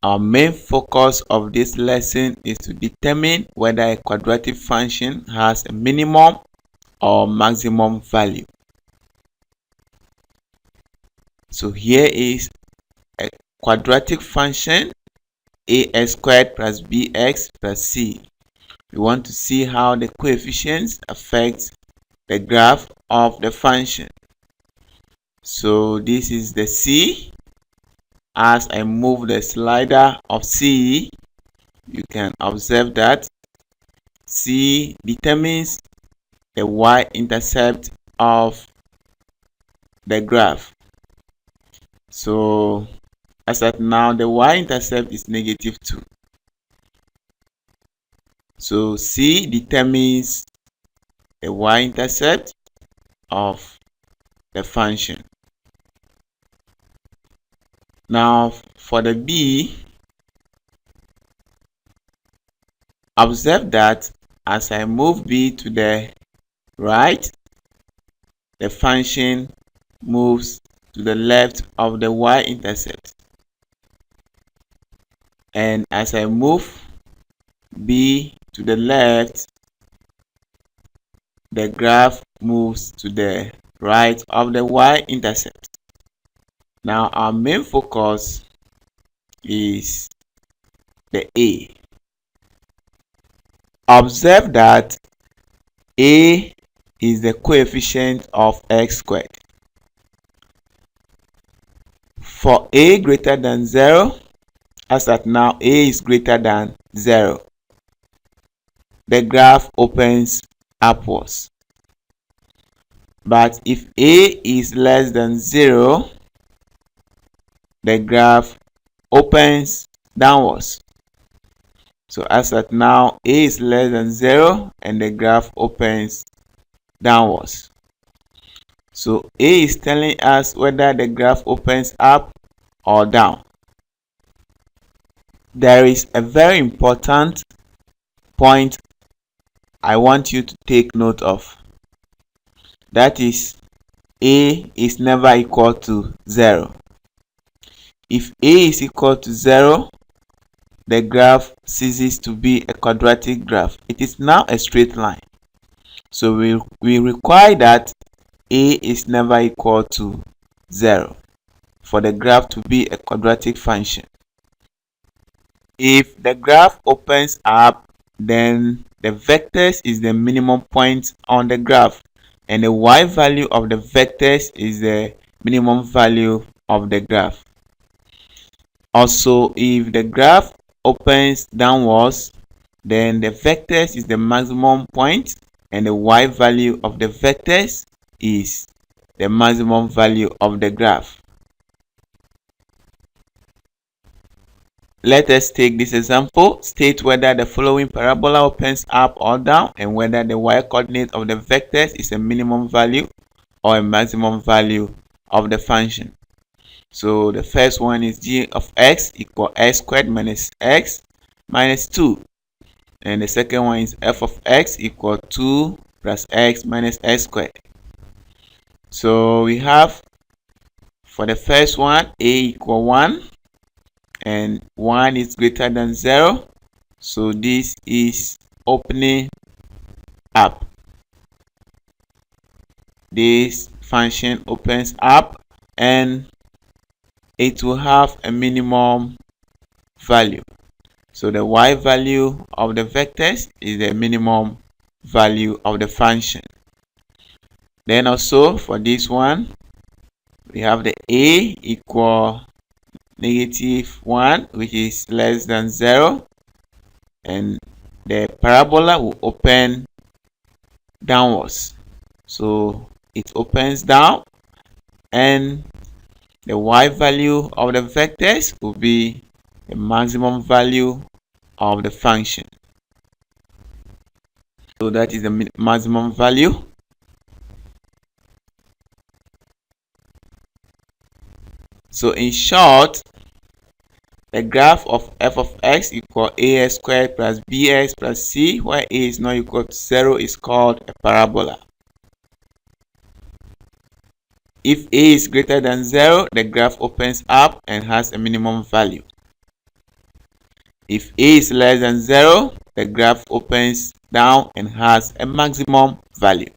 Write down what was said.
Our main focus of this lesson is to determine whether a quadratic function has a minimum or maximum value. So here is a quadratic function, ax squared plus bx plus c. We want to see how the coefficients affect the graph of the function. So this is the c. As I move the slider of c, you can observe that c determines the y-intercept of the graph. So as at now, the y-intercept is -2. So c determines the y-intercept of the function. Now for the b, observe that as I move b to the right, the function moves to the left of the y-intercept. And as I move b to the left, the graph moves to the right of the y-intercept. Now our main focus is the a. Observe that a is the coefficient of x squared. For a greater than 0, as at now a is greater than 0, the graph opens upwards. But if a is less than 0, the graph opens downwards. So as at now a is less than 0 and the graph opens downwards. So a is telling us whether the graph opens up or down. There is a very important point I want you to take note of. That is, a is never equal to 0. If a is equal to 0, the graph ceases to be a quadratic graph. It is now a straight line. So we require that a is never equal to 0 for the graph to be a quadratic function. If the graph opens up, then the vectors is the minimum point on the graph, and the y value of the vectors is the minimum value of the graph. Also, if the graph opens downwards, then the vectors is the maximum point and the y value of the vectors is the maximum value of the graph. Let us take this example. State whether the following parabola opens up or down and whether the y-coordinate of the vectors is a minimum value or a maximum value of the function. So the first one is g of x equal x squared minus x minus 2. And the second one is f of x equal 2 plus x minus x squared. So we have for the first one a equal 1 and 1 is greater than 0. So this is opening up. This function opens up and it will have a minimum value. So the y value of the vectors is the minimum value of the function. Then also for this one, we have the a equal -1, which is less than 0, and the parabola will open downwards. So it opens down and the y value of the vectors will be the maximum value of the function. So that is the maximum value. So in short, the graph of f of x equal ax squared plus bx plus c, where a is not equal to 0, is called a parabola. If a is greater than 0, the graph opens up and has a minimum value. If a is less than 0, the graph opens down and has a maximum value.